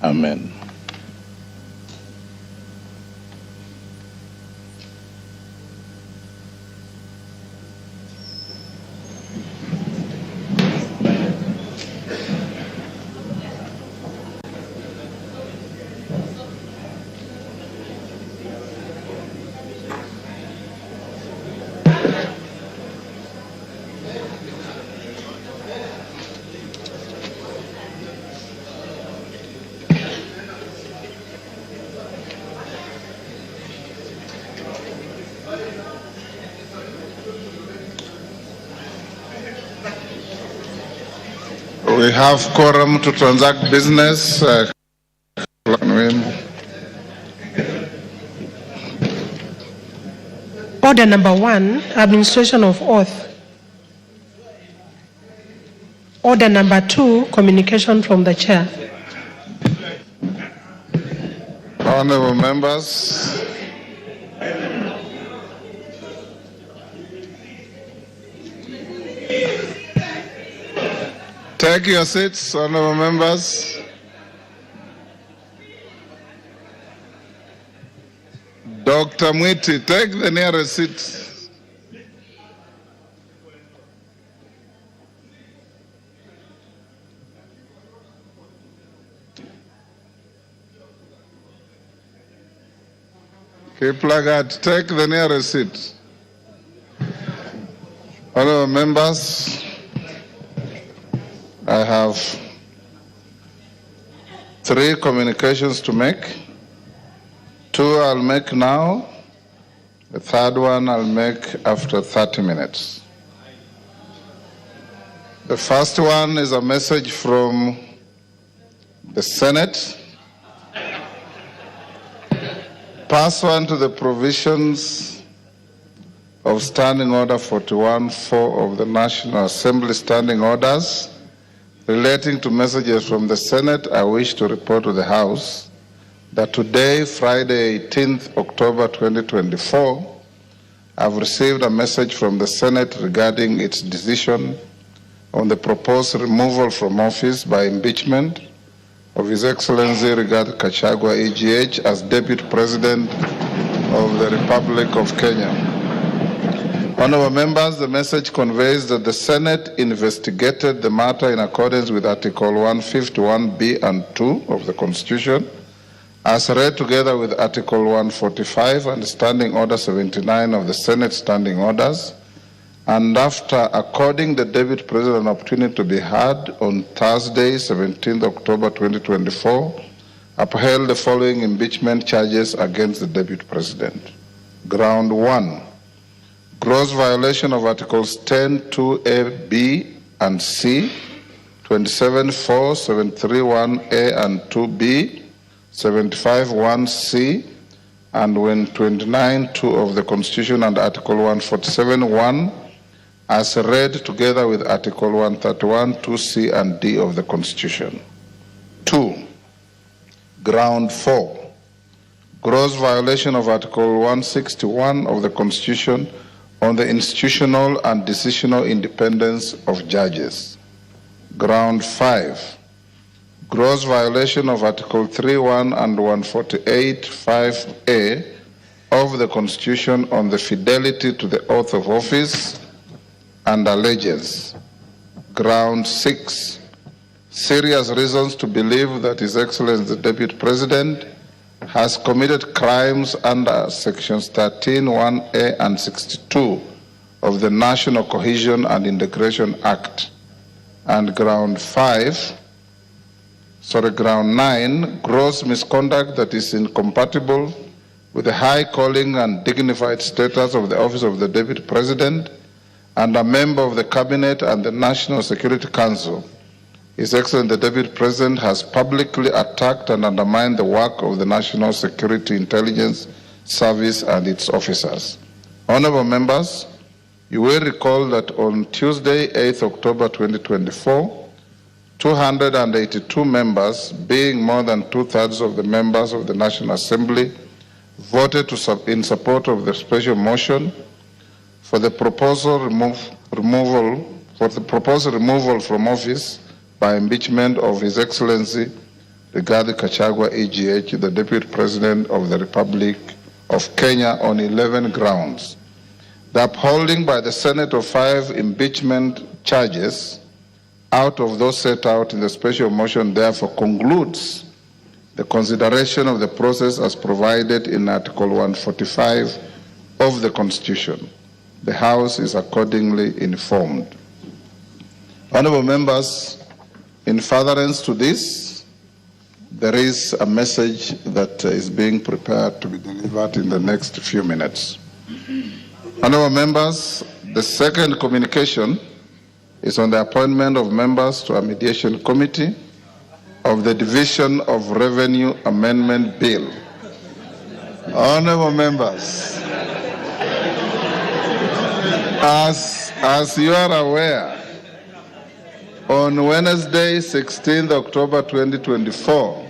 Amen. We have quorum to transact business. Order number 1, administration of oath. Order number 2, communication from the chair. Honorable members, take your seats, honorable members. Dr. Mwiti, take the nearest seat. Kiplagat, take the nearest seat. Honorable members, I have 3 communications to make. 2 I'll make now. The 3rd one I'll make after 30 minutes. The first one is a message from the Senate. Pursuant to the provisions of Standing Order 41-4 of the National Assembly Standing Orders relating to messages from the Senate, I wish to report to the House that today, Friday, 18th October 2024, I've received a message from the Senate regarding its decision on the proposed removal from office by impeachment of His Excellency GACHAGUA EGH as Deputy President of the Republic of Kenya. Honorable members, the message conveys that the Senate investigated the matter in accordance with Article 151B and 2 of the Constitution, as read together with Article 145 and Standing Order 79 of the Senate Standing Orders, and after according the Deputy President an opportunity to be heard on Thursday, 17th October 2024, upheld the following impeachment charges against the Deputy President. Ground 1, gross violation of Articles 10(2)(a), (b), and (c), 27(4), 731(a) and 2(b), 75(1)(c), and 29(2) of the Constitution and Article 147(1), as read together with Article 131, 2(c) and (d) of the Constitution. 2. Ground 4, gross violation of Article 161 of the Constitution on the institutional and decisional independence of judges. Ground 5, gross violation of Article 31 and 148(5)(a) of the Constitution on the fidelity to the oath of office and allegiance. Ground 6, serious reasons to believe that His Excellency the Deputy President has committed crimes under Sections 13(1)(a) and 62 of the National Cohesion and Integration Act. And ground 9, gross misconduct that is incompatible with the high calling and dignified status of the office of the Deputy President and a member of the Cabinet and the National Security Council. His Excellency the Deputy President has publicly attacked and undermined the work of the National Security Intelligence Service and its officers. Honorable members, you will recall that on Tuesday, 8th October 2024, 282 members, being more than 2/3 of the members of the National Assembly, voted in support of the special motion for the proposed removal from office by impeachment of His Excellency GACHAGUA EGH, the Deputy President of the Republic of Kenya, on 11 grounds. The upholding by the Senate of 5 impeachment charges out of those set out in the special motion therefore concludes the consideration of the process as provided in Article 145 of the Constitution. The House is accordingly informed. Honorable members, in furtherance to this, there is a message that is being prepared to be delivered in the next few minutes. Honorable members, the second communication is on the appointment of members to a mediation committee of the Division of Revenue Amendment Bill. Honorable members, as you are aware, on Wednesday, 16th October 2024,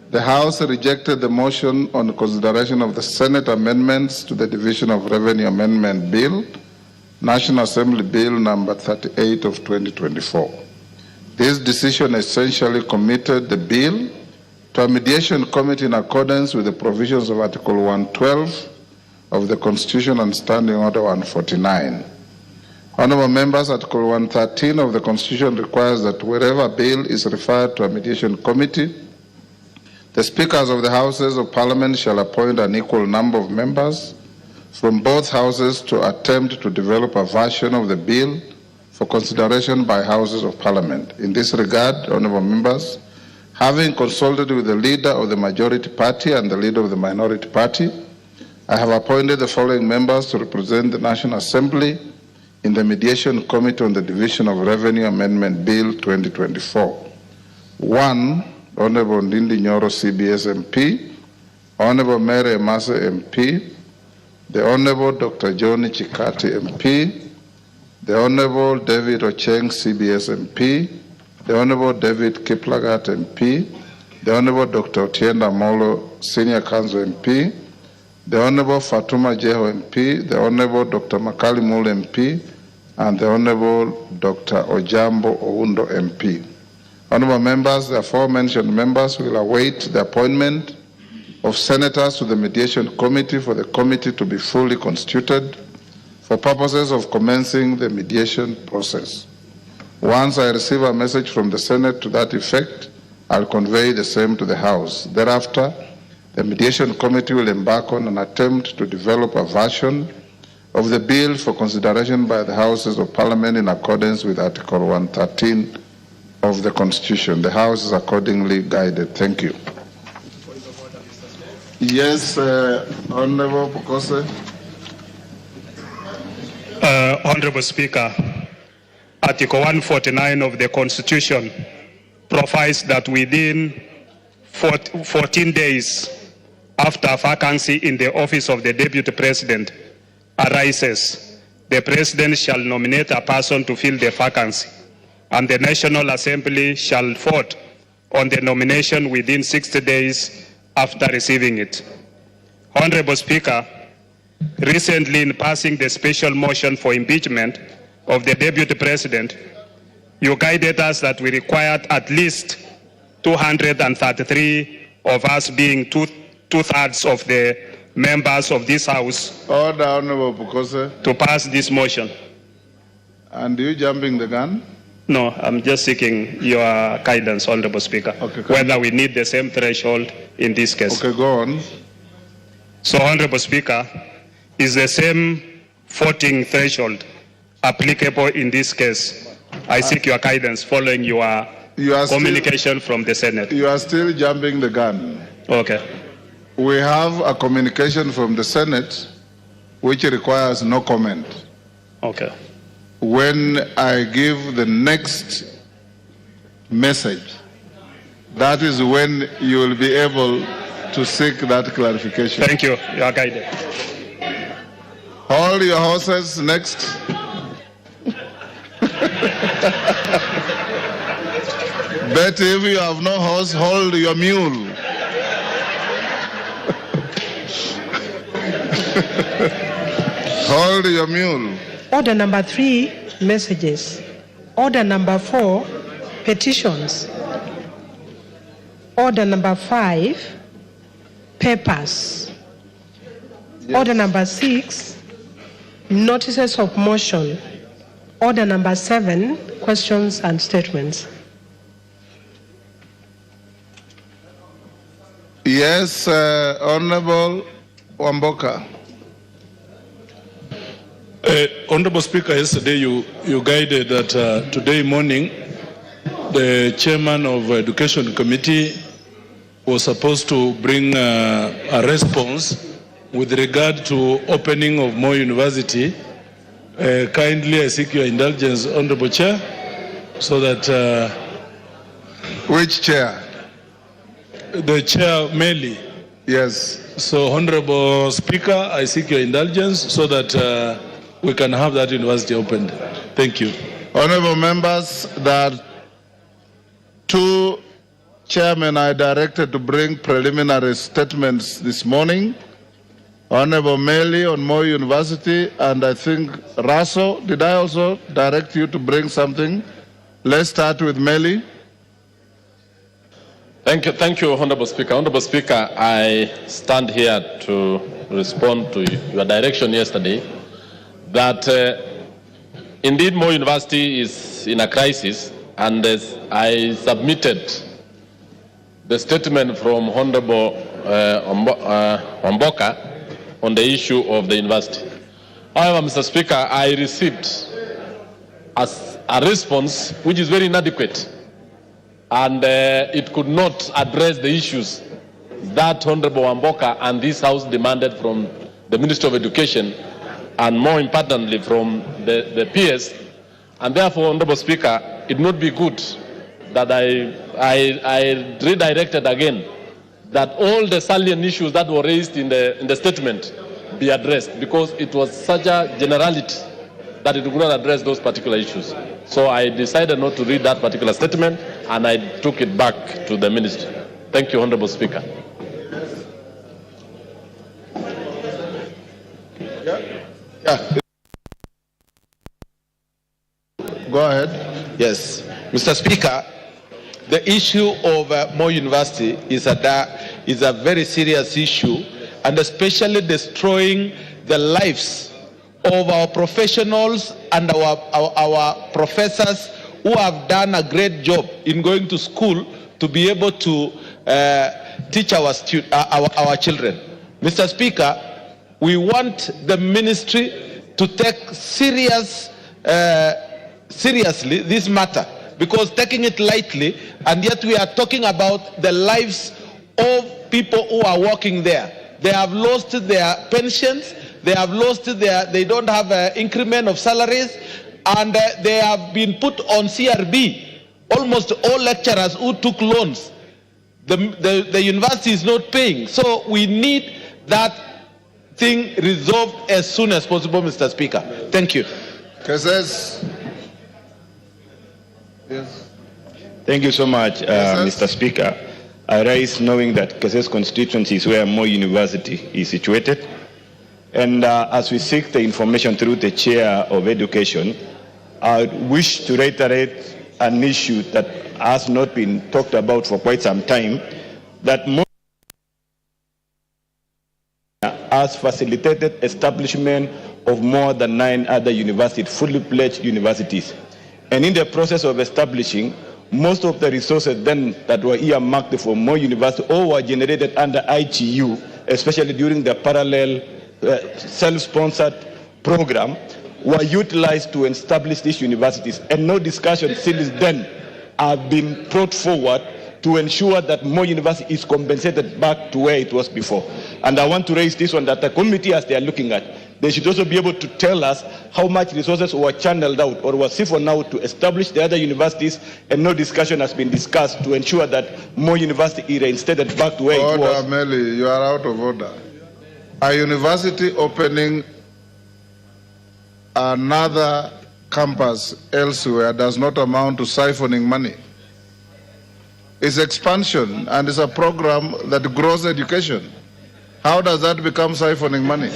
the House rejected the motion on consideration of the Senate amendments to the Division of Revenue Amendment Bill, National Assembly Bill number 38 of 2024. This decision essentially committed the bill to a mediation committee in accordance with the provisions of Article 112 of the Constitution and Standing Order 149. Honorable members, Article 113 of the Constitution requires that wherever a bill is referred to a mediation committee, the speakers of the Houses of Parliament shall appoint an equal number of members from both houses to attempt to develop a version of the bill for consideration by Houses of Parliament. In this regard, honorable members, having consulted with the leader of the majority party and the leader of the minority party, I have appointed the following members to represent the National Assembly in the Mediation Committee on the Division of Revenue Amendment Bill 2024. 1. Honorable Ndindi Nyoro, CBS MP, Honorable Mary Emase MP, the Honorable Dr. John Chikati MP, the Honorable David Ocheng, CBS MP, the Honorable David Kiplagat MP, the Honorable Dr. Otienda Molo, Senior Counsel MP, the Honorable Fatuma Jeho MP, the Honorable Dr. Makali Mule MP, and the Honorable Dr. Ojambo Oundo MP. Honorable members, the aforementioned members will await the appointment of senators to the mediation committee for the committee to be fully constituted for purposes of commencing the mediation process. Once I receive a message from the Senate to that effect, I'll convey the same to the House. Thereafter, the mediation committee will embark on an attempt to develop a version of the bill for consideration by the Houses of Parliament in accordance with Article 113 of the Constitution. The House is accordingly guided. Thank you. Yes, Honorable Pokose. Honorable Speaker, Article 149 of the Constitution provides that within 14 days after a vacancy in the office of the Deputy President arises, the President shall nominate a person to fill the vacancy, and the National Assembly shall vote on the nomination within 60 days after receiving it. Honorable Speaker, recently in passing the special motion for impeachment of the Deputy President, you guided us that we required at least 233 of us, being two-thirds of the members of this House, Order, Honorable Pokose, to pass this motion. And you jumping the gun? No, I'm just seeking your guidance, Honorable Speaker, okay, whether we need the same threshold in this case. Okay, go on. So, Honorable Speaker, is the same voting threshold applicable in this case? I seek your guidance following your communication from the Senate. You are still jumping the gun. Okay. We have a communication from the Senate which requires no comment. Okay. When I give the next message, that is when you will be able to seek that clarification. Thank you. You are guided. Hold your horses. Next. But if you have no horse, hold your mule. Hold your mule. Order number 3, messages. Order number 4, petitions. Order number 5, papers. Yes. Order number 6, notices of motion. Order number 7, questions and statements. Yes, Honorable Wamboka. Honorable Speaker, yesterday you guided that today morning the chairman of Education Committee was supposed to bring a response with regard to opening of Moi University. Kindly I seek your indulgence, Honorable Chair, so that... Which chair? The chair, Meli. Yes. So, Honorable Speaker, I seek your indulgence so that we can have that university opened. Thank you. Honorable members, that 2 chairmen are directed to bring preliminary statements this morning. Honorable Meli on Moi University, and I think Raso, did I also direct you to bring something? Let's start with Meli. Thank you, Honorable Speaker. Honorable Speaker, I stand here to respond to your direction yesterday that indeed Moi University is in a crisis, and I submitted the statement from Honorable Wamboka on the issue of the university. However, Mr. Speaker, I received a response which is very inadequate, and it could not address the issues that Honorable Wamboka and this House demanded from the Ministry of Education, and more importantly from the PS. And therefore, Honorable Speaker, it would be good that I redirected again that all the salient issues that were raised in the statement be addressed, because it was such a generality that it could not address those particular issues. So I decided not to read that particular statement, and I took it back to the ministry. Thank you, Honorable Speaker. Yeah. Go ahead. Yes, Mr. Speaker, the issue of Moi University is a very serious issue, and especially destroying the lives of our professionals and our professors who have done a great job in going to school to be able to teach our children. Mr. Speaker, we want the ministry to take seriously this matter, because taking it lightly, and yet we are talking about the lives of people who are working there. They have lost their pensions, they have lost they don't have an increment of salaries, and they have been put on CRB. Almost all lecturers who took loans, the university is not paying. So we need that thing resolved as soon as possible, Mr. Speaker. Thank you. Yes. Thank you so much, Mr. Speaker. I rise knowing that Kasese constituency is where Moi University is situated. And as we seek the information through the Chair of Education, I wish to reiterate an issue that has not been talked about for quite some time, that Moi has facilitated establishment of more than 9 other universities, fully pledged universities. And in the process of establishing, most of the resources then that were earmarked for Moi University all were generated under ITU, especially during the parallel self-sponsored program, were utilized to establish these universities. And no discussion since then have been brought forward to ensure that Moi University is compensated back to where it was before. And I want to raise this one, that the committee, as they are looking at, they should also be able to tell us how much resources were channeled out or were siphoned out to establish the other universities, and no discussion has been discussed to ensure that Moi University is reinstated back to where it was. Order, Meli, you are out of order. A university opening another campus elsewhere does not amount to siphoning money. It's expansion, and it's a program that grows education. How does that become siphoning money?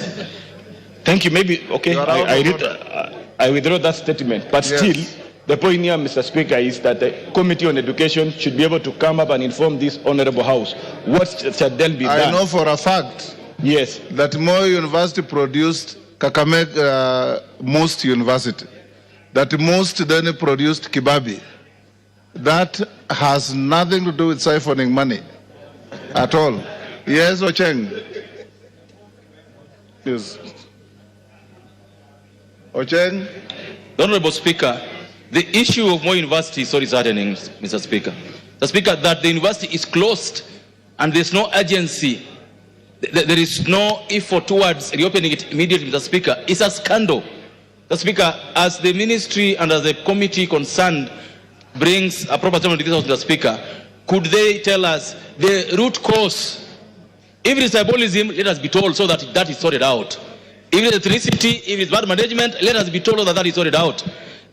Thank you. Maybe, okay, I withdraw that statement. But yes. Still, The point here, Mr. Speaker, is that the Committee on Education should be able to come up and inform this Honorable House what shall then be done. I know for a fact yes, that Moi University produced Kakamega Most University, that Most then produced Kibabi. That has nothing to do with siphoning money at all. Yes, Ocheng? Yes. Ocheng? Honorable Speaker, the issue of Moi University is so disheartening, Mr. Speaker. The Speaker, that the university is closed and there's no urgency, there is no effort towards reopening it immediately, Mr. Speaker, is a scandal. The Speaker, as the ministry and as the committee concerned brings a proper statement to this House, Mr. Speaker, could they tell us the root cause? If it is tribalism, let us be told so that that is sorted out. If it is ethnicity, if it is bad management, let us be told that that is sorted out.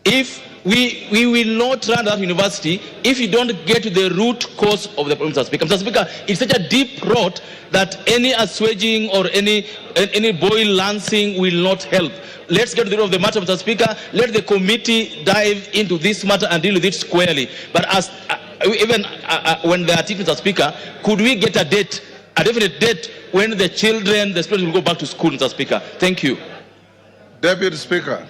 If we will not run that university if you don't get to the root cause of the problem, Mr. Speaker. Mr. Speaker, it's such a deep rot that any assuaging or any boil lancing will not help. Let's get to the root of the matter, Mr. Speaker. Let the committee dive into this matter and deal with it squarely. But as when they are teaching, Mr. Speaker, could we get a date, a definite date when the children, the students will go back to school, Mr. Speaker? Thank you. Deputy Speaker.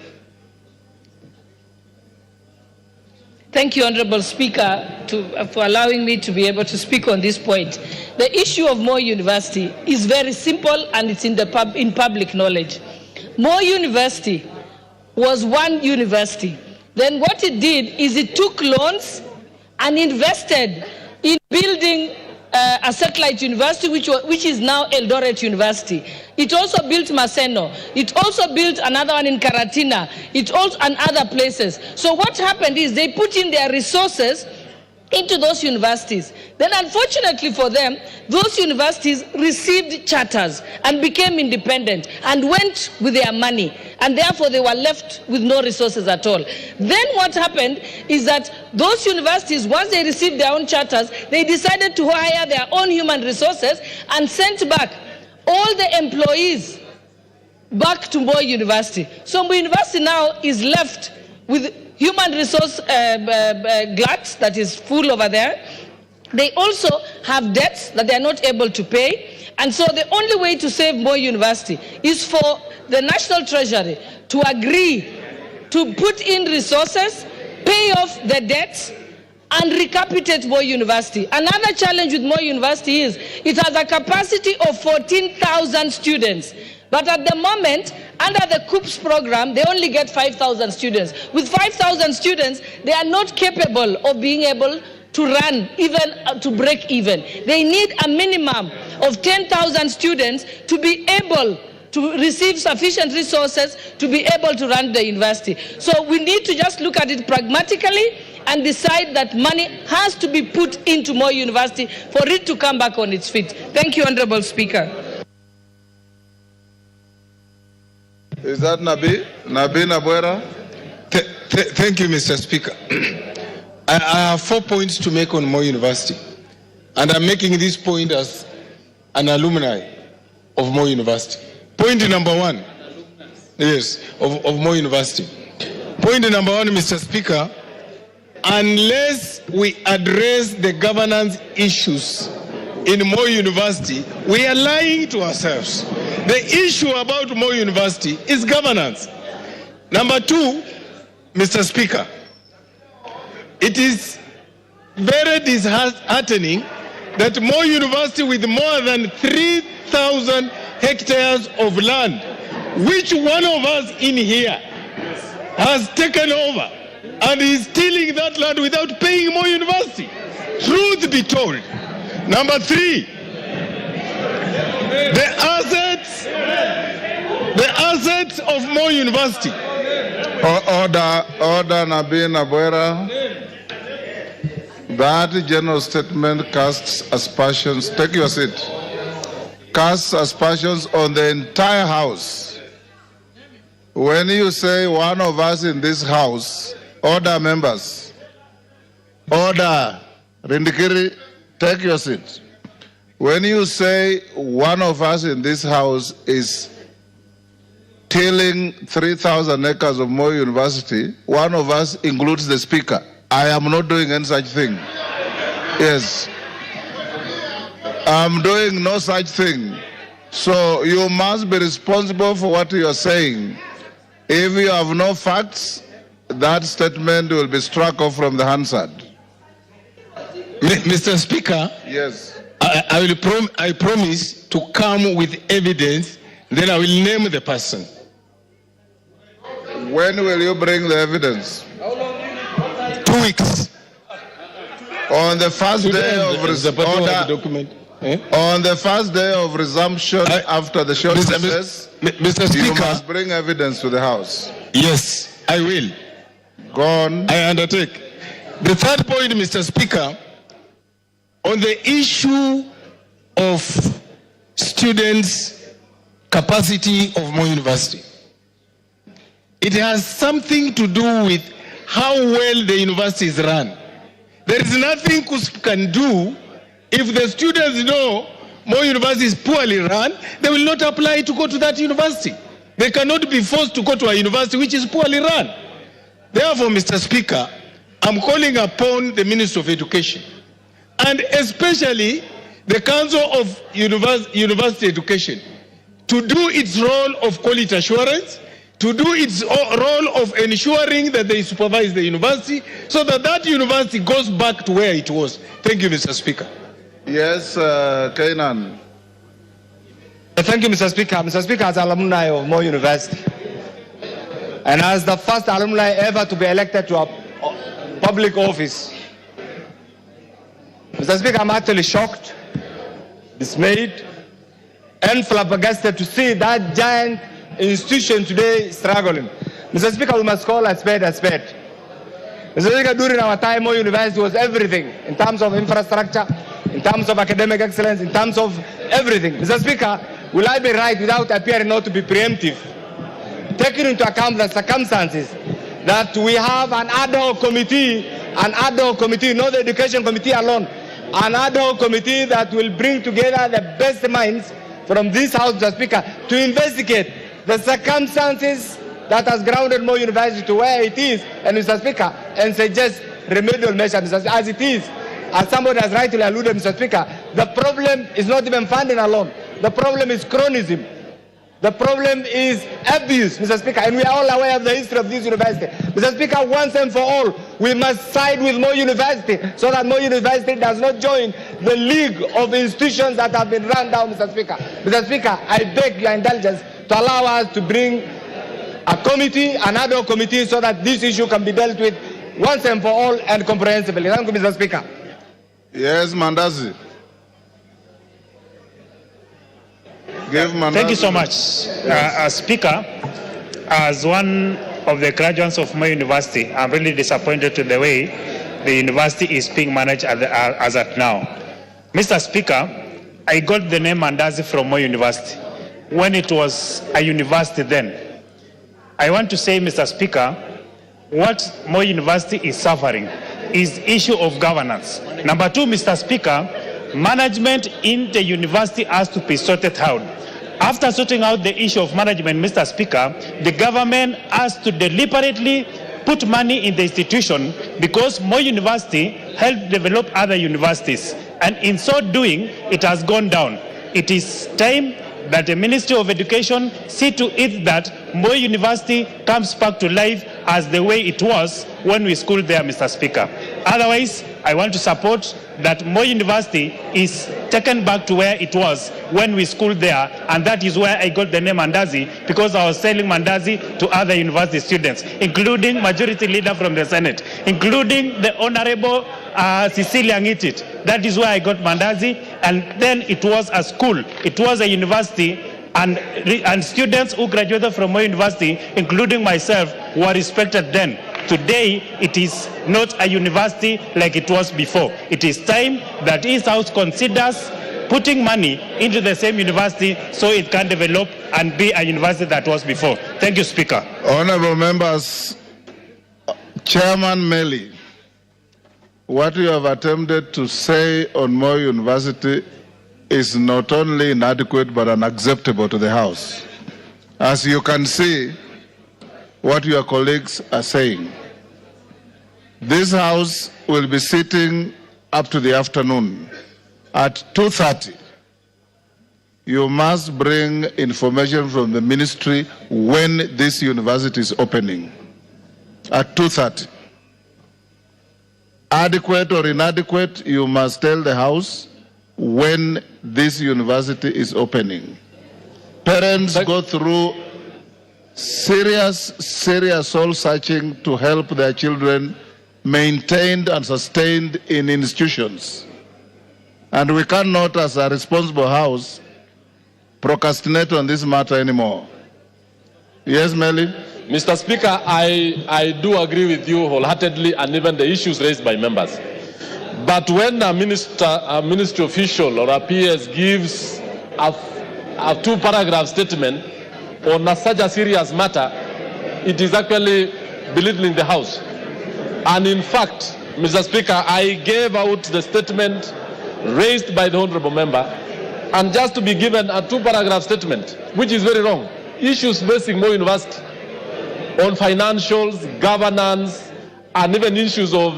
Thank you, Honorable Speaker, for allowing me to be able to speak on this point. The issue of Moi University is very simple and it's in public knowledge. Moi University was one university. Then what it did is it took loans and invested in building a satellite university, which is now Eldoret University. It also built Maseno. It also built another one in Karatina. It also and other places. So what happened is they put in their resources into those universities. Then unfortunately for them, those universities received charters and became independent and went with their money, and therefore they were left with no resources at all. Then what happened is that those universities, once they received their own charters, they decided to hire their own human resources and sent back all the employees back to Moi University. So Moi University now is left with human resource glut that is full over there. They also have debts that they are not able to pay. And so the only way to save Moi University is for the National Treasury to agree to put in resources, pay off the debts, and recapitate Moi University. Another challenge with Moi University is it has a capacity of 14,000 students. But at the moment, under the COOPS program, they only get 5,000 students. With 5,000 students, they are not capable of being able to run, even to break even. They need a minimum of 10,000 students to be able to receive sufficient resources to be able to run the university. So we need to just look at it pragmatically and decide that money has to be put into Moi University for it to come back on its feet. Thank you, Honorable Speaker. Is that Nabi? Nabi Nabwera? Thank you, Mr. Speaker. I have 4 points to make on Moi University. And I'm making this point as an alumni of Moi University. Point number one. Yes, of Moi University. Point number one, Mr. Speaker, unless we address the governance issues in Moi University, we are lying to ourselves. The issue about Moi University is governance. Number two, Mr. Speaker, it is very disheartening that Moi University, with more than 3,000 hectares of land, which one of us in here has taken over and is stealing that land without paying Moi University. Truth be told. Number three, the assets of Moi University. Order, Nabi Nabwera. That general statement casts aspersions. Take your seat. Casts aspersions on the entire house. When you say one of us in this house, order, members. Order. Rindikiri, take your seat. When you say one of us in this house is tilling 3,000 acres of Moi University, one of us includes the speaker. I am not doing any such thing. Yes. I'm doing no such thing. So you must be responsible for what you are saying. If you have no facts, that statement will be struck off from the Hansard. Mr. Speaker, yes. I promise to come with evidence, then I will name the person. When will you bring the evidence? 2 weeks. On the first day of on the first day of resumption after the short recess, Mr. Speaker, you must bring evidence to the House. Yes, I will. Go on. I undertake. The third point, Mr. Speaker, on the issue of students' capacity of Moi University. It has something to do with how well the university is run. There is nothing KUSP can do. If the students know Moi University is poorly run, they will not apply to go to that university. They cannot be forced to go to a university which is poorly run. Therefore, Mr. Speaker, I'm calling upon the Minister of Education and especially the Council of University Education to do its role of quality assurance, to do its role of ensuring that they supervise the university so that that university goes back to where it was. Thank you, Mr. Speaker. Yes, Kainan. Thank you, Mr. Speaker. Mr. Speaker, as alumni of Moi University, and as the first alumni ever to be elected to a public office, Mr. Speaker, I'm actually shocked, dismayed, and flabbergasted to see that giant institution today struggling. Mr. Speaker, we must call a spade a spade. Mr. Speaker, during our time, Moi University was everything in terms of infrastructure, in terms of academic excellence, in terms of everything. Mr. Speaker, will I be right without appearing not to be preemptive, taking into account the circumstances that we have an ad hoc committee, not the education committee alone, an ad hoc committee that will bring together the best minds from this House, Mr. Speaker, to investigate the circumstances that has grounded Moi University to where it is, and Mr. Speaker, and suggest remedial measures, as it is. As somebody has rightly alluded, Mr. Speaker, the problem is not even funding alone. The problem is chronism. The problem is abuse, Mr. Speaker, and we are all aware of the history of this university. Mr. Speaker, once and for all, we must side with Moi University so that Moi University does not join the league of institutions that have been run down, Mr. Speaker. Mr. Speaker, I beg your indulgence to allow us to bring a committee, an ad hoc committee, so that this issue can be dealt with once and for all and comprehensively. Thank you, Mr. Speaker. Yes, Mandazi. Give Mandazi. Thank you so much. Speaker, as one of the graduates of Moi University, I'm really disappointed with the way the university is being managed as at now. Mr. Speaker, I got the name Mandazi from Moi University when it was a university then. I want to say, Mr. Speaker, what Moi University is suffering is issue of governance. Number two, Mr. Speaker, management in the university has to be sorted out. After sorting out the issue of management, Mr. Speaker, the government has to deliberately put money in the institution because Moi University helped develop other universities. And in so doing, it has gone down. It is time that the Ministry of Education see to it that Moi University comes back to life as the way it was when we schooled there, Mr. Speaker. Otherwise, I want to support that Moi University is taken back to where it was when we schooled there, and that is where I got the name Mandazi, because I was selling Mandazi to other university students, including Majority Leader from the Senate, including the Honorable Cecilia Ngitit. That is where I got Mandazi, and then it was a school, it was a university, and students who graduated from Moi University, including myself, were respected then. Today, it is not a university like it was before. It is time that East House considers putting money into the same university so it can develop and be a university that was before. Thank you, Speaker. Honorable members, Chairman Meli, what you have attempted to say on Moi University is not only inadequate but unacceptable to the House. As you can see, what your colleagues are saying. This House will be sitting up to the afternoon. At 2:30, you must bring information from the ministry when this university is opening. At 2:30. Adequate or inadequate, you must tell the House when this university is opening. Parents go through serious soul searching to help their children maintained and sustained in institutions. And we cannot, as a responsible House, procrastinate on this matter anymore. Yes, Melly? Mr. Speaker, I do agree with you wholeheartedly, and even the issues raised by members. But when a ministry official or a PS gives a 2-paragraph statement on such a serious matter, it is actually belittling the House. And in fact, Mr. Speaker, I gave out the statement raised by the honorable member, and just to be given a 2-paragraph statement, which is very wrong. Issues facing Moi University on financials, governance, and even issues of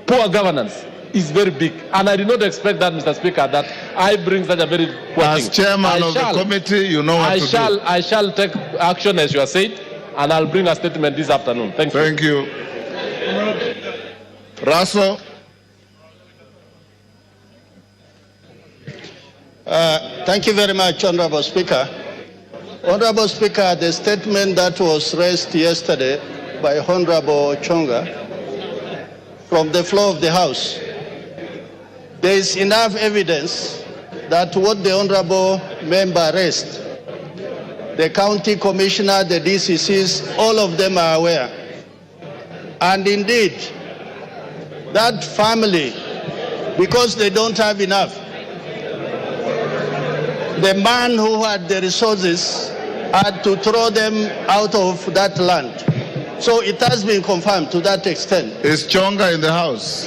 poor governance is very big. And I did not expect that, Mr. Speaker, that I bring such a very poor thing. As chairman of the committee, you know what to do. I shall take action as you have said, and I'll bring a statement this afternoon. Thank you. Thank you. Russell. Thank you very much, Honorable Speaker. Honorable Speaker, the statement that was raised yesterday by Honorable Chonga from the floor of the House, there is enough evidence that what the Honorable member raised, the county commissioner, the DCCs, all of them are aware. And indeed, that family, because they don't have enough, the man who had the resources had to throw them out of that land. So it has been confirmed to that extent. Is Chonga in the House?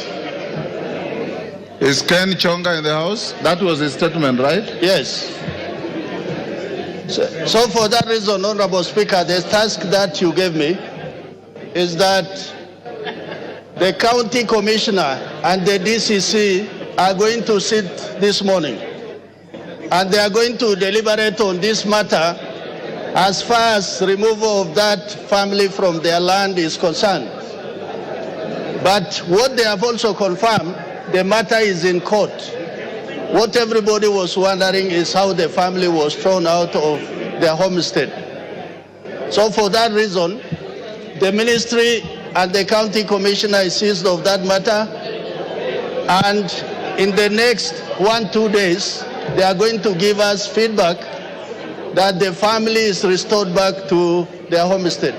Is Ken Chonga in the House? That was his statement, right? Yes. So for that reason, Honorable Speaker, the task that you gave me is that the county commissioner and the DCC are going to sit this morning, and they are going to deliberate on this matter as far as removal of that family from their land is concerned. But what they have also confirmed, the matter is in court. What everybody was wondering is how the family was thrown out of their homestead. So for that reason, the ministry and the county commissioner is seized of that matter, and in the next 1-2 days, they are going to give us feedback that the family is restored back to their homestead.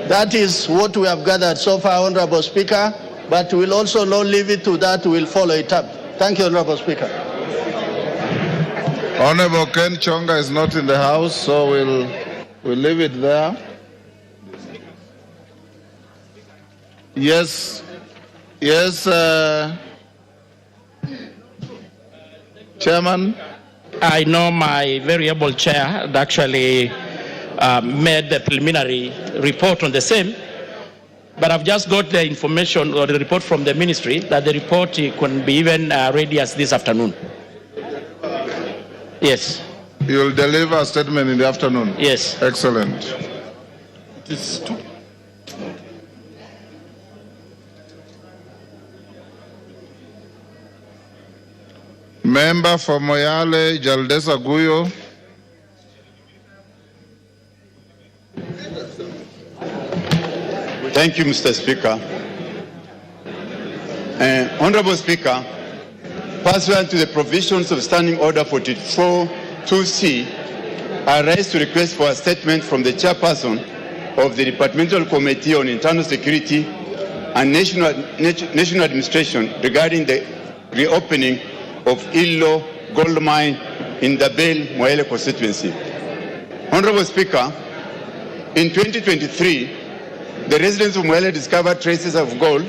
That is what we have gathered so far, Honorable Speaker, but we'll also not leave it to that, we'll follow it up. Thank you, Honorable Speaker. Honorable Ken Chonga is not in the House, so we'll leave it there. Yes, Chairman. I know my very able chair had actually made the preliminary report on the same, but I've just got the information or the report from the ministry that the report can be even ready as this afternoon. Yes. You'll deliver a statement in the afternoon? Yes. Excellent. Member for Moyale, Jaldesa Guyo. Thank you, Mr. Speaker. Honorable Speaker, pursuant to the provisions of Standing Order 44-2C, I rise to request for a statement from the chairperson of the Departmental Committee on Internal Security and National Administration regarding the reopening of Illo Gold Mine in the Bel Moyale constituency. Honorable Speaker, in 2023, the residents of Moyale discovered traces of gold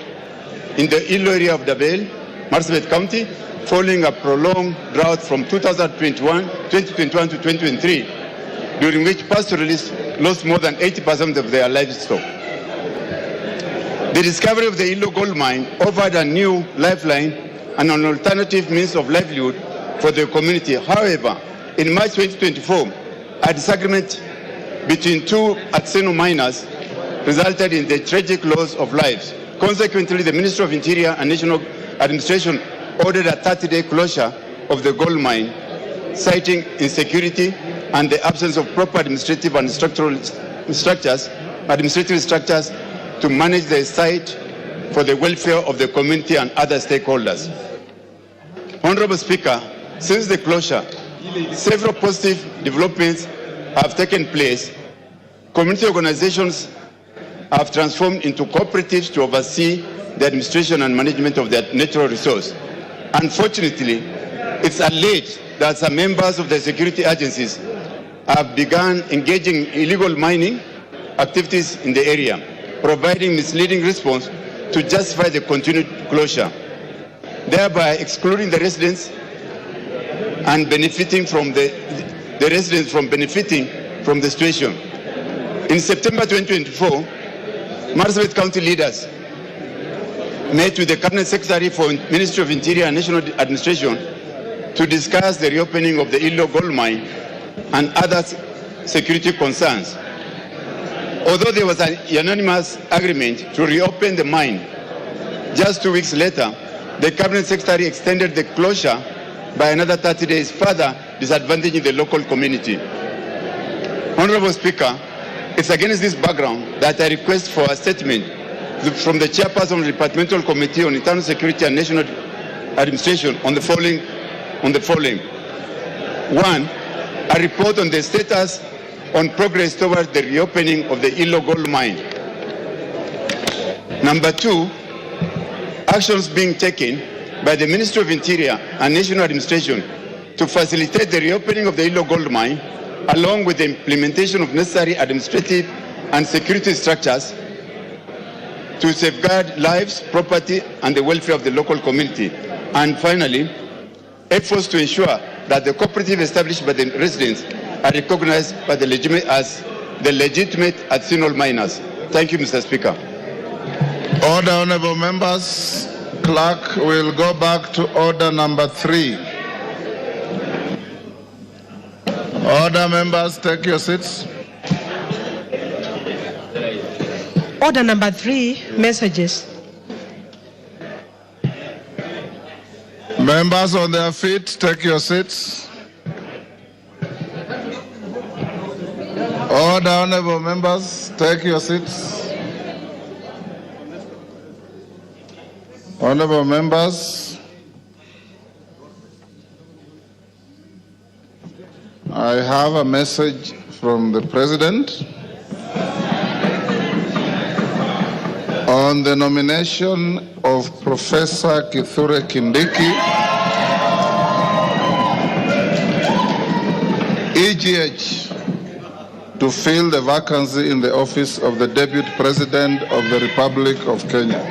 in the Illo area of Dabel, Marsabit County, following a prolonged drought from 2021 to 2023. during which pastoralists lost more than 80% of their livestock. The discovery of the Ilo gold mine offered a new lifeline and an alternative means of livelihood for the community. However, in March 2024, a disagreement between two artisanal miners resulted in the tragic loss of lives. Consequently, the Ministry of Interior and National Administration ordered a 30-day closure of the gold mine, citing insecurity and the absence of proper administrative and structural structures to manage the site for the welfare of the community and other stakeholders. Honorable Speaker, since the closure, several positive developments have taken place. Community organizations have transformed into cooperatives to oversee the administration and management of their natural resource. Unfortunately, it's alleged that some members of the security agencies have begun engaging in illegal mining activities in the area, providing misleading response to justify the continued closure, thereby excluding the residents and benefiting from the situation. In September 2024, Marsabit County leaders met with the Cabinet Secretary for Ministry of Interior and National Administration to discuss the reopening of the Ilo gold mine and other security concerns. Although there was an unanimous agreement to reopen the mine, just 2 weeks later, the Cabinet Secretary extended the closure by another 30 days, further disadvantaging the local community. Honorable Speaker, it's against this background that I request for a statement from the Chairperson of the Departmental Committee on Internal Security and National Administration on the following. 1, a report on the status on progress towards the reopening of the Ilo gold mine. Number 2, actions being taken by the Ministry of Interior and National Administration to facilitate the reopening of the Ilo gold mine, along with the implementation of necessary administrative and security structures to safeguard lives, property, and the welfare of the local community. And finally, efforts to ensure that the cooperative established by the residents are recognized by the as the legitimate artisanal miners. Thank you, Mr. Speaker. Order, honorable members. Clerk will go back to order number 3. Order, members, take your seats. Order number 3, messages. Members on their feet, take your seats. Order, honorable members, take your seats. Honorable members, I have a message from the President on the nomination of Professor Kithure Kindiki, EGH, to fill the vacancy in the office of the Deputy President of the Republic of Kenya.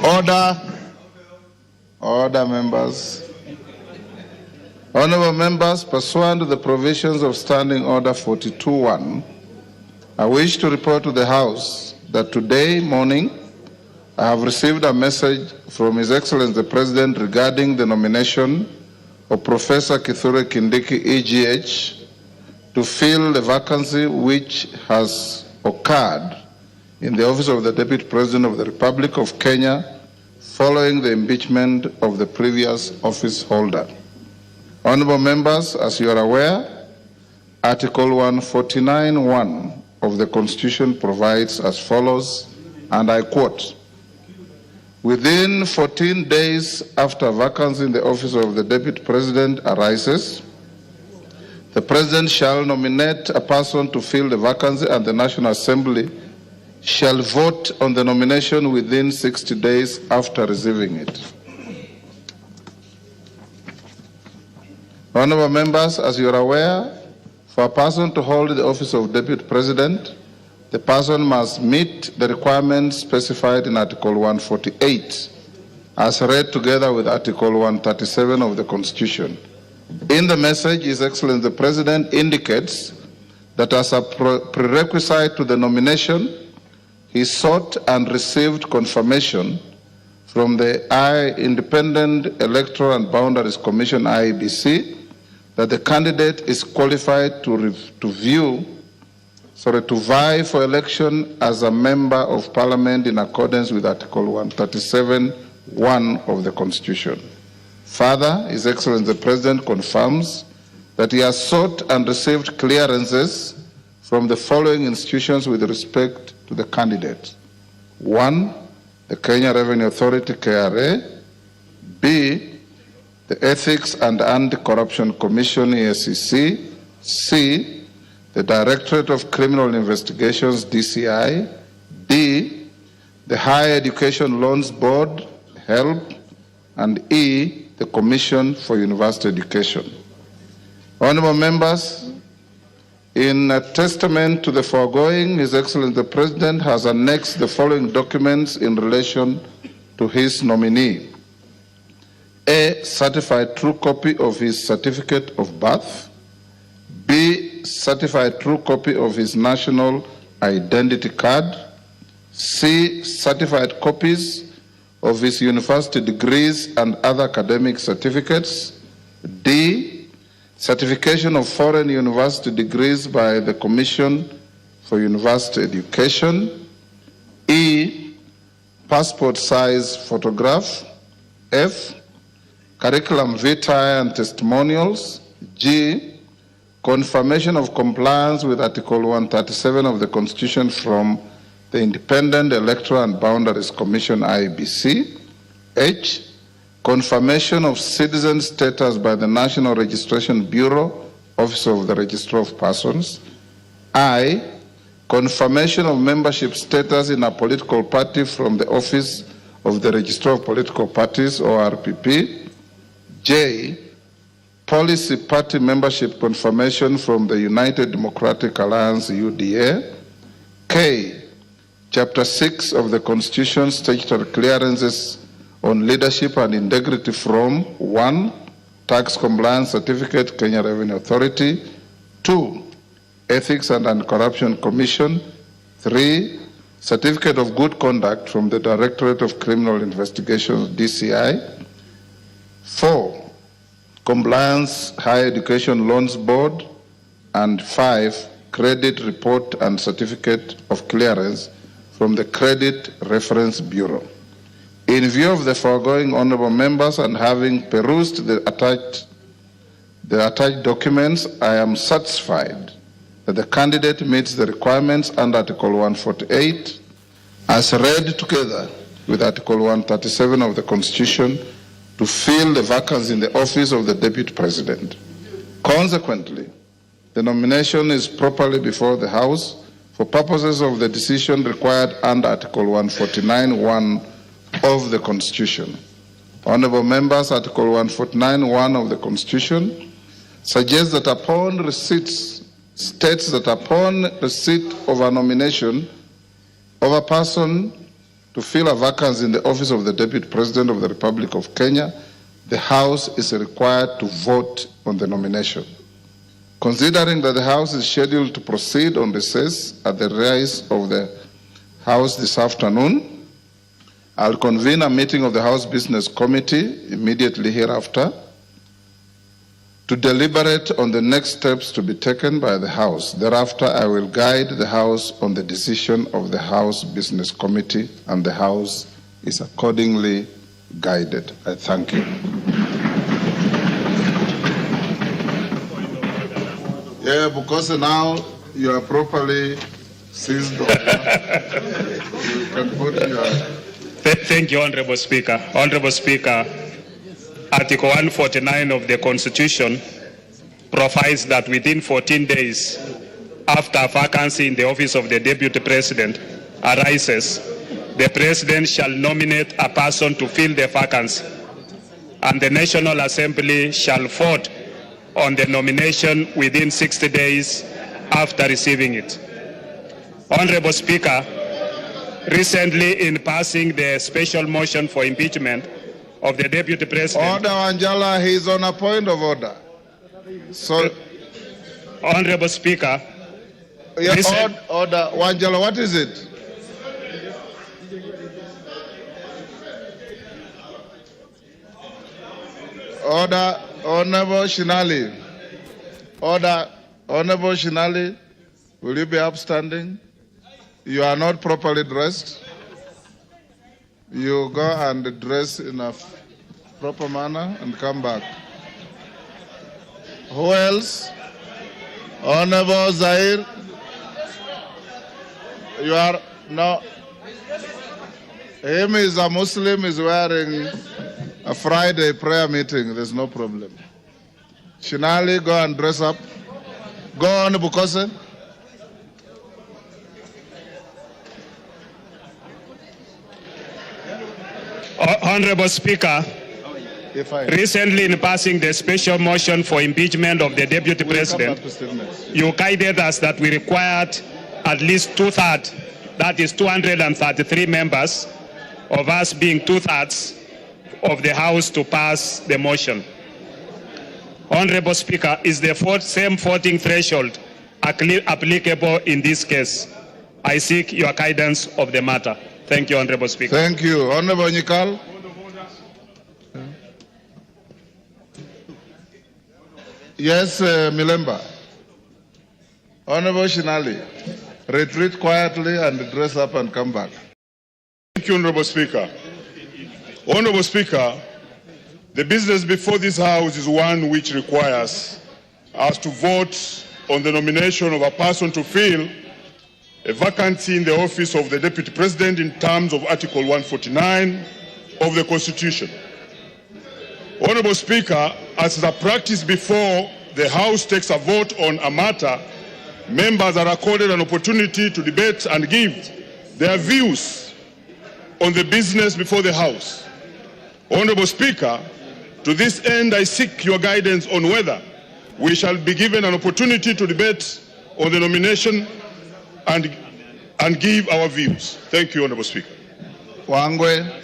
Order. Order, members. Honorable members, pursuant to the provisions of Standing Order 42.1, I wish to report to the House that today morning I have received a message from His Excellency the President regarding the nomination of Professor Kithure Kindiki, EGH, to fill the vacancy which has occurred in the office of the Deputy President of the Republic of Kenya following the impeachment of the previous office holder. Honorable members, as you are aware, Article 149(1) of the Constitution provides as follows, and I quote, "Within 14 days after vacancy in the office of the Deputy President arises, the President shall nominate a person to fill the vacancy and the National Assembly shall vote on the nomination within 60 days after receiving it." Honorable members, as you are aware, for a person to hold the office of Deputy President, the person must meet the requirements specified in Article 148, as read together with Article 137 of the Constitution. In the message, His Excellency the President indicates that as a prerequisite to the nomination, he sought and received confirmation from the Independent Electoral and Boundaries Commission, IEBC, that the candidate is qualified to vie for election as a member of Parliament in accordance with Article 137(1) of the Constitution. Further, His Excellency the President confirms that he has sought and received clearances from the following institutions with respect to the candidate. 1, the Kenya Revenue Authority, KRA. B, the Ethics and Anti-Corruption Commission, EACC. C, the Directorate of Criminal Investigations, DCI. D, the Higher Education Loans Board, HELB. And E, the Commission for University Education. Honorable members, in a testament to the foregoing, His Excellency the President has annexed the following documents in relation to his nominee. A, certified true copy of his certificate of birth. B, certified true copy of his national identity card. C, certified copies of his university degrees and other academic certificates. D, certification of foreign university degrees by the Commission for University Education. E, passport size photograph. F, curriculum vitae and testimonials. G, confirmation of compliance with Article 137 of the Constitution from the Independent Electoral and Boundaries Commission, IEBC. H, confirmation of citizen status by the National Registration Bureau, Office of the Registrar of Persons. I, confirmation of membership status in a political party from the Office of the Registrar of Political Parties, ORPP. J, policy party membership confirmation from the United Democratic Alliance, UDA. K, Chapter 6 of the Constitution, statutory clearances on leadership and integrity from 1, tax compliance certificate, Kenya Revenue Authority. 2, Ethics and Anti-Corruption Commission. 3, certificate of good conduct from the Directorate of Criminal Investigations, DCI. 4, Compliance Higher Education Loans Board. And 5, credit report and certificate of clearance from the Credit Reference Bureau. In view of the foregoing, honorable members, and having perused the attached documents, I am satisfied that the candidate meets the requirements under Article 148 as read together with Article 137 of the Constitution to fill the vacancy in the office of the Deputy President. Consequently, the nomination is properly before the House for purposes of the decision required under Article 149(1) of the Constitution. Honorable members, Article 149(1) of the Constitution suggests that upon receipt of a nomination of a person to fill a vacancy in the office of the Deputy President of the Republic of Kenya, the House is required to vote on the nomination. Considering that the House is scheduled to proceed on recess at the rise of the House this afternoon, I'll convene a meeting of the House Business Committee immediately hereafter to deliberate on the next steps to be taken by the House. Thereafter, I will guide the House on the decision of the House Business Committee, and the House is accordingly guided. I thank you. Yeah, because now you are properly seized on. You can put your... Thank you, Honorable Speaker. Honorable Speaker, Article 149 of the Constitution provides that within 14 days after a vacancy in the office of the Deputy President arises, the President shall nominate a person to fill the vacancy, and the National Assembly shall vote on the nomination within 60 days after receiving it. Honorable Speaker, recently in passing the special motion for impeachment of the Deputy President... Order, Wanjala, he is on a point of order. So, Honorable Speaker, Order. Wanjala, what is it? Order. Honorable Shinali. Order. Honorable Shinali, will you be upstanding? You are not properly dressed. You go and dress in a proper manner and come back. Who else? Honorable Zahir. You are no. Him is a Muslim, is wearing a Friday prayer meeting. There's no problem. Shinali, go and dress up. Go on, Bukose. Honorable Speaker, recently in passing the special motion for impeachment of the Deputy President, you guided us that we required at least 2/3, that is 233 members, of us being 2/3 of the House to pass the motion. Honorable Speaker, is the same voting threshold applicable in this case? I seek your guidance of the matter. Thank you, Honorable Speaker. Thank you. Honorable Nyikal. Yes, Milemba. Honorable Shinali, retreat quietly and dress up and come back. Thank you, Honorable Speaker. Honorable Speaker, the business before this House is one which requires us to vote on the nomination of a person to fill a vacancy in the office of the Deputy President in terms of Article 149 of the Constitution. Honorable Speaker, as the practice before the House takes a vote on a matter, members are accorded an opportunity to debate and give their views on the business before the House. Honorable Speaker, to this end, I seek your guidance on whether we shall be given an opportunity to debate on the nomination and give our views. Thank you, Honorable Speaker. Wangwe.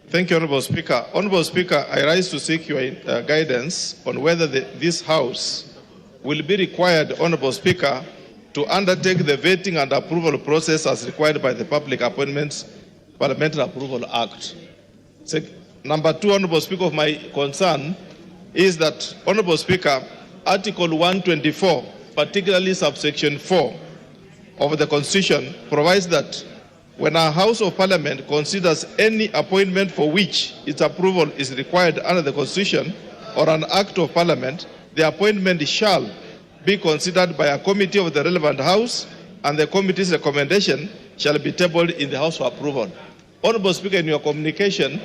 Thank you, Honorable Speaker. Honorable Speaker, I rise to seek your guidance on whether this House will be required, Honorable Speaker, to undertake the vetting and approval process as required by the Public Appointments Parliamentary Approval Act. Number two, Honorable Speaker, of my concern is that, Honorable Speaker, Article 124, particularly subsection 4 of the Constitution, provides that when a House of Parliament considers any appointment for which its approval is required under the Constitution or an Act of Parliament, the appointment shall be considered by a committee of the relevant House, and the committee's recommendation shall be tabled in the House for approval. Honorable Speaker, in your communication,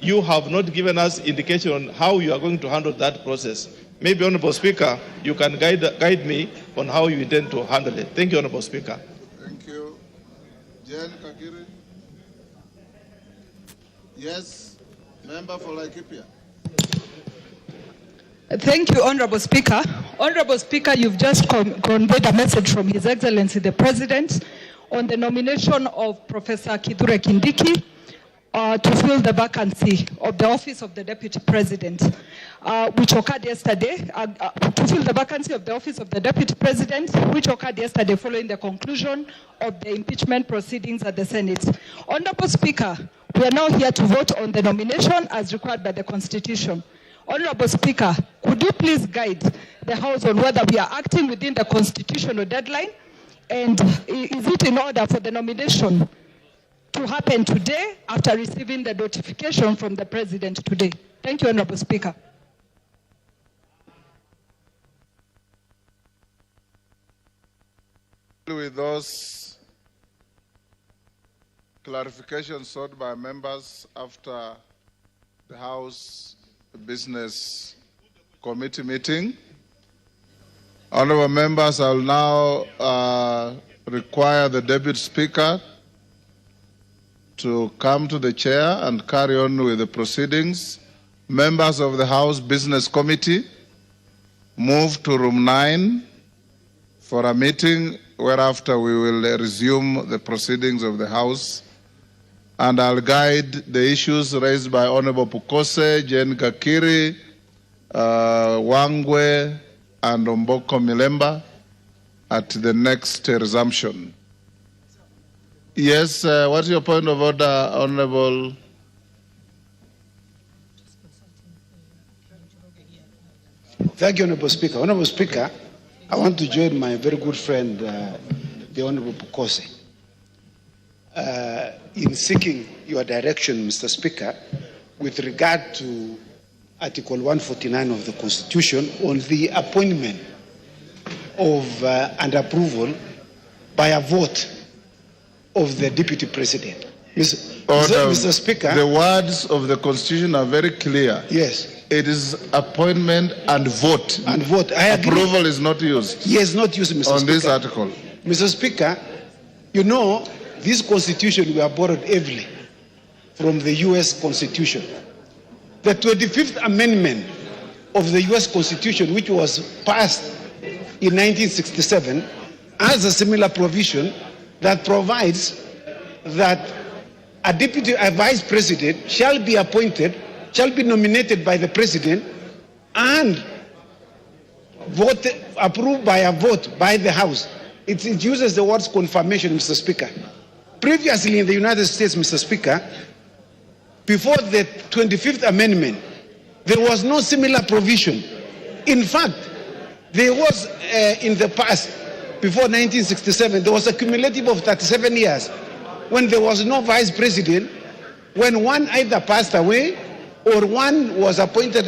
you have not given us indication on how you are going to handle that process. Maybe, Honorable Speaker, you can guide me on how you intend to handle it. Thank you, Honorable Speaker. Thank you. Jen Kakiri. Yes, member for Laikipia. Thank you, Honorable Speaker. Honorable Speaker, you've just conveyed a message from His Excellency the President on the nomination of Professor Kithure Kindiki to fill the vacancy of the office of the Deputy President, which occurred yesterday, to fill the vacancy of the office of the Deputy President, which occurred yesterday following the conclusion of the impeachment proceedings at the Senate. Honorable Speaker, we are now here to vote on the nomination as required by the Constitution. Honorable Speaker, could you please guide the House on whether we are acting within the constitutional deadline, and is it in order for the nomination to happen today after receiving the notification from the President today? Thank you, Honorable Speaker. With those clarifications sought by members after the House Business Committee meeting, honorable members, I will now require the Deputy Speaker to come to the chair and carry on with the proceedings. Members of the House Business Committee, move to room 9 for a meeting, whereafter we will resume the proceedings of the House. And I'll guide the issues raised by Honorable Pukose, Jen Kakiri, Wangwe, and Omboko Milemba at the next resumption. Yes, what's your point of order, Honorable? Thank you, Honorable Speaker. Honorable Speaker, I want to join my very good friend, the Honorable Bukose, in seeking your direction, Mr. Speaker, with regard to Article 149 of the Constitution on the appointment of and approval by a vote of the Deputy President. Mr. Speaker. The words of the Constitution are very clear. Yes. It is appointment and vote. And vote. I agree. Approval is not used. Yes, not used, Mr. Speaker. On this article. Mr. Speaker, you know, this Constitution we are borrowed heavily from the U.S. Constitution. The 25th Amendment of the U.S. Constitution, which was passed in 1967, has a similar provision that provides that a vice president shall be appointed, shall be nominated by the president and approved by a vote by the House. It uses the words confirmation, Mr. Speaker. Previously in the United States, Mr. Speaker, before the 25th Amendment, there was no similar provision. In fact, there was in the past, before 1967, there was a cumulative of 37 years when there was no vice president, when one either passed away or one was appointed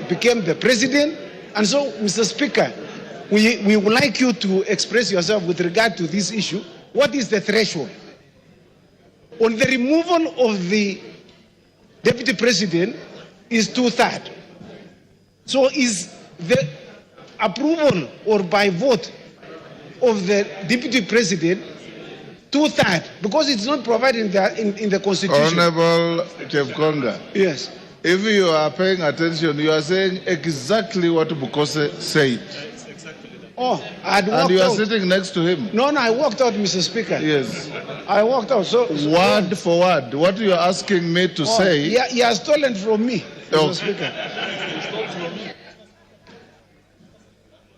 became the president. And so, Mr. Speaker, we would like you to express yourself with regard to this issue. What is the threshold? On the removal of the Deputy President is 2/3. So is the approval or by vote of the Deputy President 2/3? Because it's not provided in the Constitution. Honorable Chepkonga. Yes. If you are paying attention, you are saying exactly what Bukose said. Oh, I had walked out. And you are sitting next to him. No, I walked out, Mr. Speaker. Yes. I walked out. So word for word, what you are asking me to say. Yeah, he has stolen from me, Mr. Speaker.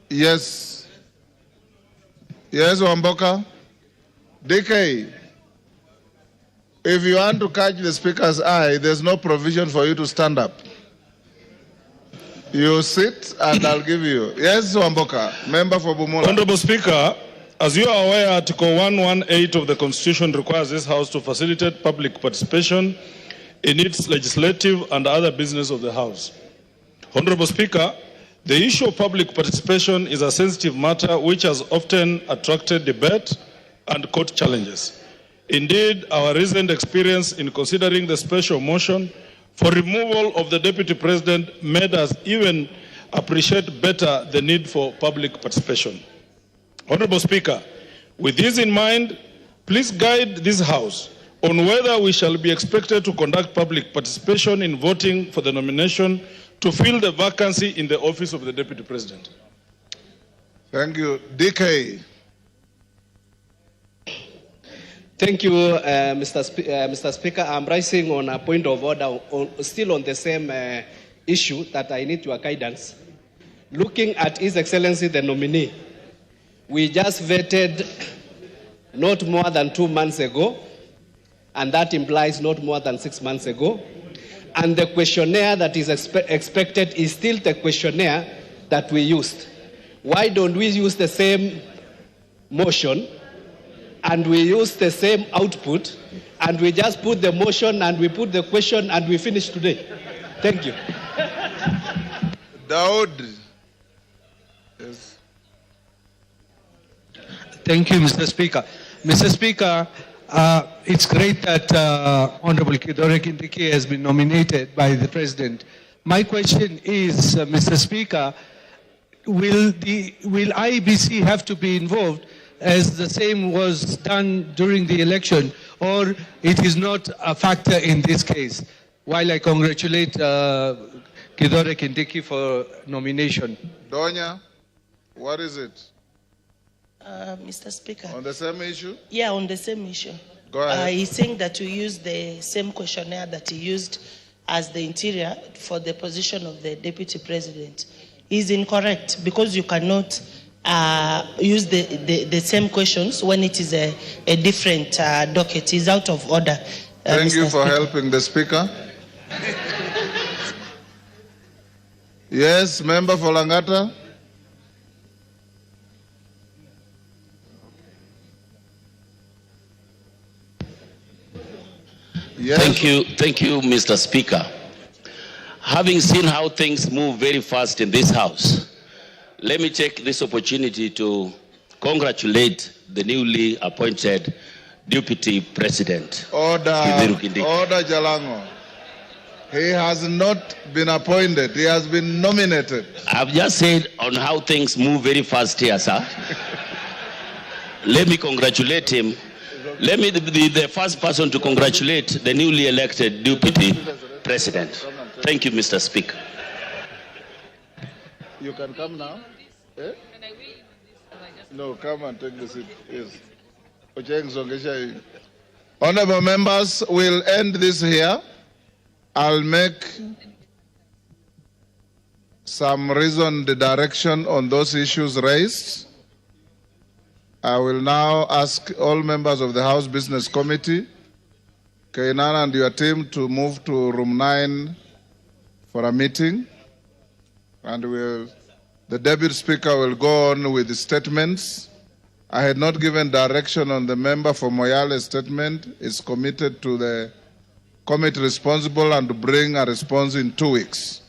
Yes. Yes, Wamboka. DK. If you want to catch the Speaker's eye, there's no provision for you to stand up. You sit and I'll give you. Yes, Wamboka, member for Bumula. Honorable Speaker, as you are aware, Article 118 of the Constitution requires this House to facilitate public participation in its legislative and other business of the House. Honorable Speaker, the issue of public participation is a sensitive matter which has often attracted debate and court challenges. Indeed, our recent experience in considering the special motion for removal of the Deputy President made us even appreciate better the need for public participation. Honorable Speaker, with this in mind, please guide this House on whether we shall be expected to conduct public participation in voting for the nomination to fill the vacancy in the office of the Deputy President. Thank you. DK. Thank you, Mr. Speaker. I'm rising on a point of order, still on the same issue that I need your guidance. Looking at His Excellency the nominee, we just vetted not more than 2 months ago, and that implies not more than 6 months ago. And the questionnaire that is expected is still the questionnaire that we used. Why don't we use the same motion and we use the same output and we just put the motion and we put the question and we finish today? Thank you. Drought. Yes. Thank you, Mr. Speaker. Mr. Speaker, it's great that Honorable Kidore Kindiki has been nominated by the President. My question is, Mr. Speaker, will IEBC have to be involved as the same was done during the election, or it is not a factor in this case? While I congratulate Kidore Kindiki for nomination. Donya, what is it? Mr. Speaker. On the same issue? Yeah, on the same issue. Go ahead. He's saying that you use the same questionnaire that he used as the interior for the position of the Deputy President. He's incorrect because you cannot use the same questions when it is a different docket. Is out of order. Thank you for Speaker. helping the Speaker. Yes, Member for Langata. Yes. Thank you, Mr. Speaker. Having seen how things move very fast in this House, let me take this opportunity to congratulate the newly appointed Deputy President. Order, Order Jalango. He has not been appointed, he has been nominated. I've just said on how things move very fast here, sir. Let me congratulate him. Let me be the first person to congratulate the newly elected Deputy President. Thank you, Mr. Speaker. You can come now. Eh? No, come and take the seat. Yes. Honorable members, we'll end this here. I'll make some reasoned direction on those issues raised. I will now ask all members of the House Business Committee, Kainan and your team, to move to room 9 for a meeting. And the Deputy Speaker will go on with the statements. I had not given direction on the member for Moyale's statement. It's committed to the committee responsible and to bring a response in 2 weeks.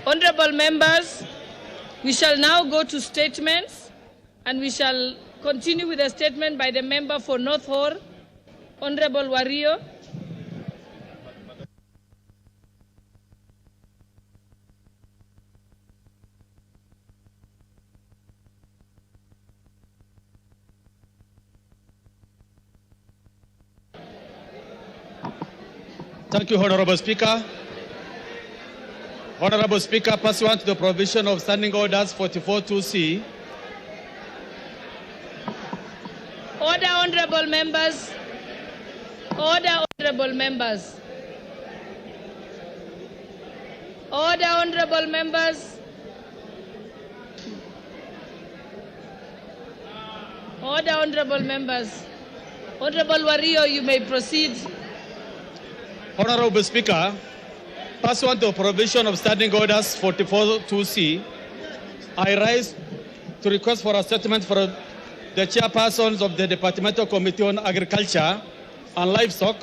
Honorable members, we shall now go to statements, and we shall continue with a statement by the member for North Horr, Honorable Wario. Thank you, Honorable Speaker. Honorable Speaker, pursuant to the provision of Standing Orders 44(2)(c). Order, honorable members. Order, honorable members. Order, honorable members. Order, honorable members. Honorable Wario, you may proceed. Honorable Speaker, pursuant to the provision of Standing Orders 44(2)(c), I rise to request for a statement for the chairpersons of the Departmental Committee on Agriculture and Livestock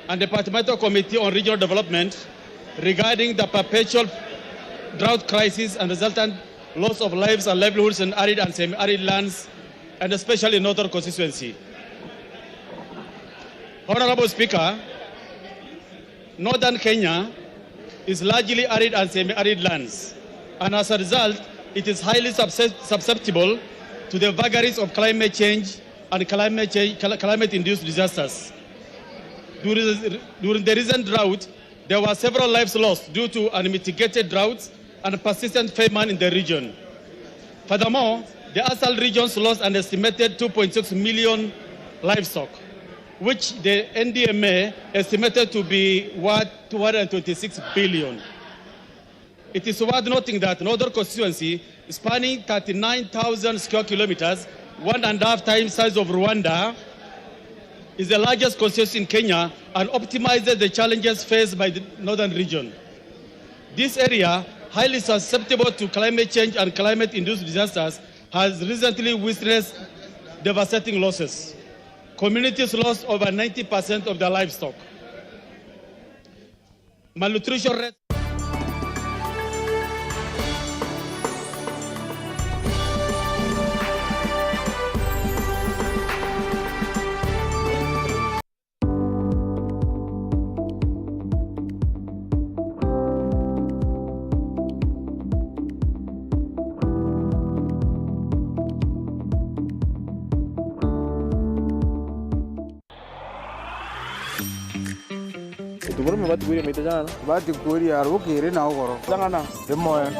and Departmental Committee on Regional Development regarding the perpetual drought crisis and resultant loss of lives and livelihoods in arid and semi-arid lands, and especially in Northern constituency. Honorable Speaker, Northern Kenya is largely arid and semi-arid lands, and as a result, it is highly susceptible to the vagaries of climate change and climate-induced disasters. During the recent drought, there were several lives lost due to unmitigated droughts and persistent famine in the region. Furthermore, the ASAL regions lost an estimated 2.6 million livestock. which the NDMA estimated to be worth 226 billion. It is worth noting that Northern constituency, spanning 39,000 square kilometers, 1.5 times size of Rwanda, is the largest constituency in Kenya and optimizes the challenges faced by the northern region. This area, highly susceptible to climate change and climate-induced disasters, has recently witnessed devastating losses. Communities lost over 90% of their livestock. Malnutrition rates. Bati kuri aru kiri na ogoro. Sangana. Demoya.